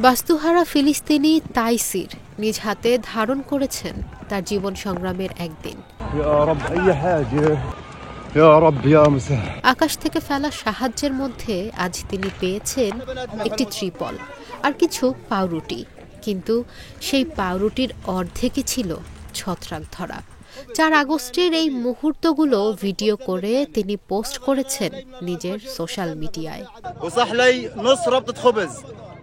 বাস্তুহারা ফিলিস্তিনি তাইসির নিজ হাতে ধারণ করেছেন তার জীবন সংগ্রামের একদিন। আকাশ থেকে ফেলা সাহায্যের মধ্যে আজ তিনি পেয়েছেন একটি ত্রিপল আর কিছু পাউরুটি, কিন্তু সেই পাউরুটির অর্ধেকই ছিল ছত্রাক ধরা। 4 আগস্টের এই মুহূর্তগুলো ভিডিও করে তিনি পোস্ট করেছেন নিজের সোশ্যাল মিডিয়ায়।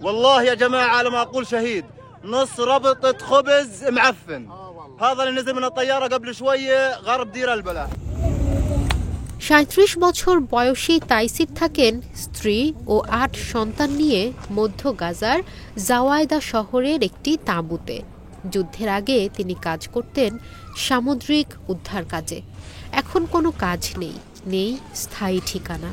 والله يا جماعة لما أقول شهيد نص ربطة خبز معفن هذا اللي نزل من الطيارة قبل شوية غرب دير البلح। 37 বছর বয়সী তাইসির থাকেন স্ত্রী ও 8 সন্তান নিয়ে মধ্য গাজার জাওয়াইদা শহরের একটি তাঁবুতে। যুদ্ধের আগে তিনি কাজ করতেন সামুদ্রিক উদ্ধার কাজে। এখন কোনো কাজ নেই স্থায়ী ঠিকানা।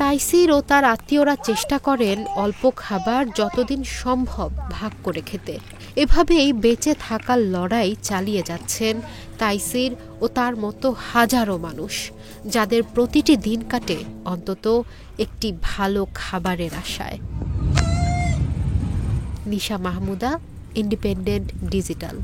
তাইসির ও তার আত্মীয়রা চেষ্টা করেন অল্প খাবার যতদিন সম্ভব ভাগ করে খেতে। এভাবেই বেঁচে থাকার লড়াই চালিয়ে যাচ্ছেন তাইসির ও তার মতো হাজারো মানুষ, যাদের প্রতিটি দিন কাটে অন্তত একটি ভালো খাবারের আশায়। নিশা মাহমুদা, ইন্ডিপেন্ডেন্ট ডিজিটাল।